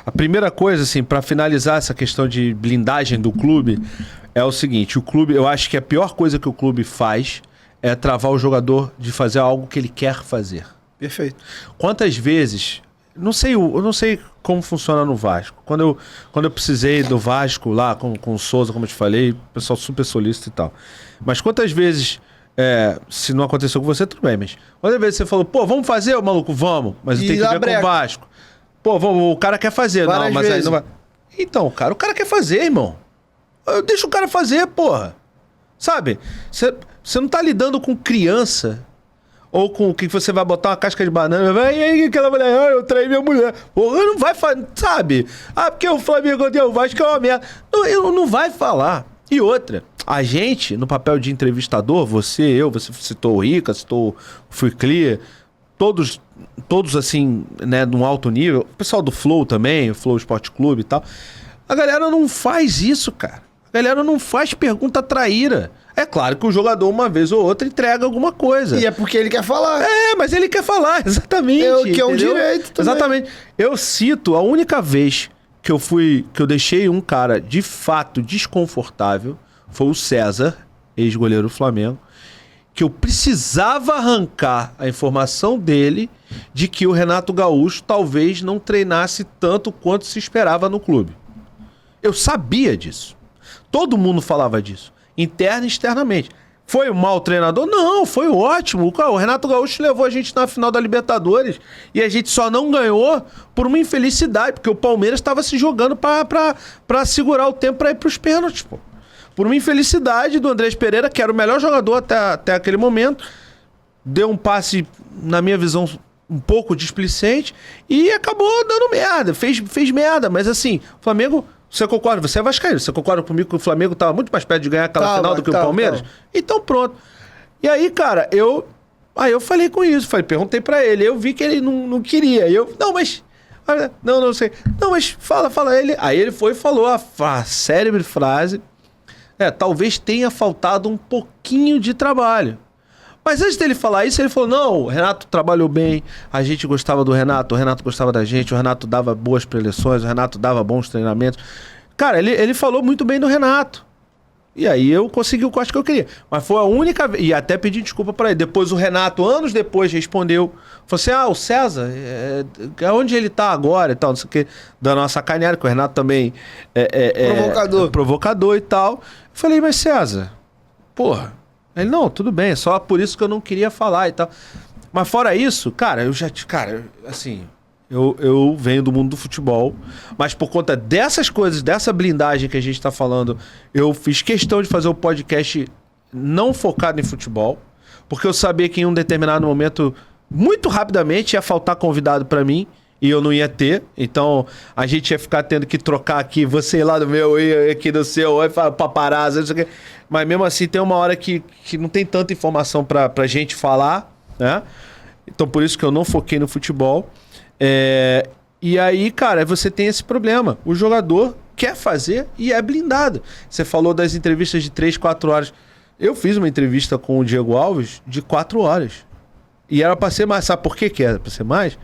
A primeira coisa, assim, para finalizar essa questão de blindagem do clube, é o seguinte: o clube, eu acho que a pior coisa que o clube faz é travar o jogador de fazer algo que ele quer fazer. Perfeito. Quantas vezes... eu não sei como funciona no Vasco. Quando eu precisei do Vasco lá, com o Souza, como eu te falei, o pessoal super solícito e tal. Mas quantas vezes, se não aconteceu com você, tudo bem, mas quantas vezes você falou, pô, vamos fazer, maluco, vamos, mas eu tenho que ver com o Vasco. Pô, o cara quer fazer. Várias não, mas vezes. Aí não vai. Então, cara, o cara quer fazer, irmão. Deixa o cara fazer, porra. Sabe? Você não tá lidando com criança... Ou com o que você vai botar uma casca de banana, vai, e aí aquela mulher, eu traí minha mulher. Porra, não vai falar, sabe? Porque o Flamengo deu o Vasco é uma merda. Não vai falar. E outra, a gente, no papel de entrevistador, você citou o Rica, citou o Free Clear, todos assim, né, num alto nível, o pessoal do Flow também, o Flow Esporte Clube e tal. A galera não faz isso, cara. A galera não faz pergunta traíra. É claro que o jogador, uma vez ou outra, entrega alguma coisa. E é porque ele quer falar. Mas ele quer falar, exatamente. Que é um direito também. Exatamente. Eu cito, a única vez que eu deixei um cara de fato desconfortável foi o César, ex-goleiro do Flamengo, que eu precisava arrancar a informação dele de que o Renato Gaúcho talvez não treinasse tanto quanto se esperava no clube. Eu sabia disso. Todo mundo falava disso. Interna e externamente. Foi um mau treinador? Não, foi ótimo. O Renato Gaúcho levou a gente na final da Libertadores e a gente só não ganhou por uma infelicidade, porque o Palmeiras estava se jogando para segurar o tempo para ir para os pênaltis, pô. Por uma infelicidade do Andrés Pereira, que era o melhor jogador até aquele momento, deu um passe, na minha visão, um pouco displicente e acabou dando merda, fez merda, mas assim, o Flamengo... Você concorda? Você é vascaíno. Você concorda comigo que o Flamengo estava muito mais perto de ganhar aquela final do que o Palmeiras? Então pronto. E aí, cara, eu falei com isso. Perguntei pra ele. Eu vi que ele não queria. Não sei. Não, mas fala. Aí ele foi e falou a célebre frase. Talvez tenha faltado um pouquinho de trabalho. Mas antes dele falar isso, ele falou, não, o Renato trabalhou bem, a gente gostava do Renato, o Renato gostava da gente, o Renato dava boas preleções, o Renato dava bons treinamentos. Cara, ele falou muito bem do Renato. E aí eu consegui o corte que eu queria. Mas foi a única vez, e até pedi desculpa pra ele. Depois o Renato, anos depois, respondeu. Falou assim, o César, onde ele tá agora e tal, não sei o que, dando uma sacaneada, que o Renato também provocador e tal. Eu falei, mas César, porra... Ele, não, tudo bem, é só por isso que eu não queria falar e tal. Mas fora isso, cara, eu venho do mundo do futebol, mas por conta dessas coisas, dessa blindagem que a gente tá falando, eu fiz questão de fazer o podcast não focado em futebol, porque eu sabia que em um determinado momento, muito rapidamente, ia faltar convidado pra mim, e eu não ia ter, então a gente ia ficar tendo que trocar aqui, você ir lá do meu, eu aqui do seu, aí paparazzo, não sei o quê. Mas mesmo assim tem uma hora que não tem tanta informação pra gente falar, né? Então por isso que eu não foquei no futebol. E aí, cara, você tem esse problema. O jogador quer fazer e é blindado. Você falou das entrevistas de 3, 4 horas. Eu fiz uma entrevista com o Diego Alves de 4 horas. E era pra ser mais. Sabe por que era pra ser mais?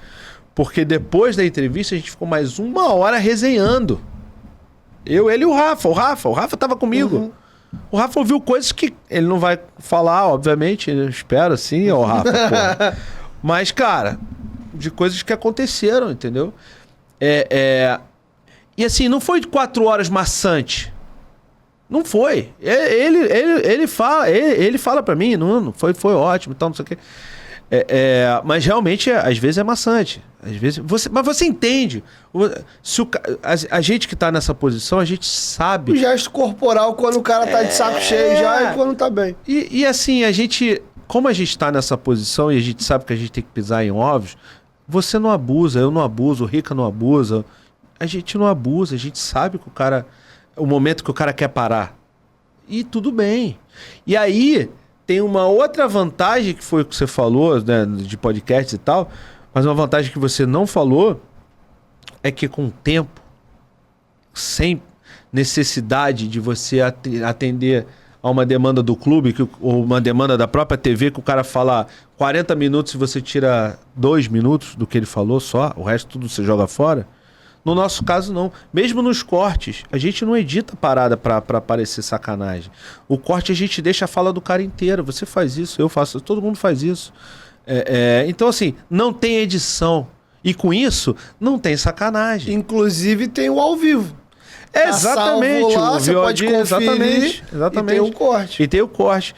Porque depois da entrevista a gente ficou mais 1 hora resenhando. Eu, ele e o Rafa. O Rafa tava comigo. Uhum. O Rafa ouviu coisas que ele não vai falar, obviamente. Eu espero, sim, o Rafa. Porra. Mas, cara, de coisas que aconteceram, entendeu? E assim, não foi de 4 horas maçante. Não foi. Ele fala pra mim, não foi ótimo e tal, não sei o quê. Mas realmente, às vezes é maçante. Às vezes, mas você entende. Se a gente que tá nessa posição, a gente sabe. O gesto corporal quando o cara tá de saco cheio já e quando tá bem. E assim, como a gente tá nessa posição e a gente sabe que a gente tem que pisar em ovos, você não abusa, eu não abuso, o Rica não abusa. A gente não abusa, a gente sabe que o momento que o cara quer parar. E tudo bem. E aí, tem uma outra vantagem, que foi o que você falou, né, de podcast e tal, mas uma vantagem que você não falou é que com o tempo, sem necessidade de você atender a uma demanda do clube ou uma demanda da própria TV, que o cara fala 40 minutos e você tira 2 minutos do que ele falou só, o resto tudo você joga fora, No nosso caso, não. Mesmo nos cortes, a gente não edita parada pra parecer sacanagem. O corte a gente deixa a fala do cara inteira. Você faz isso, eu faço, todo mundo faz isso. Então, assim, não tem edição. E com isso, não tem sacanagem. Inclusive tem o ao vivo. Exatamente. Tá salvo lá, você pode conferir exatamente. e tem o corte. E tem o corte.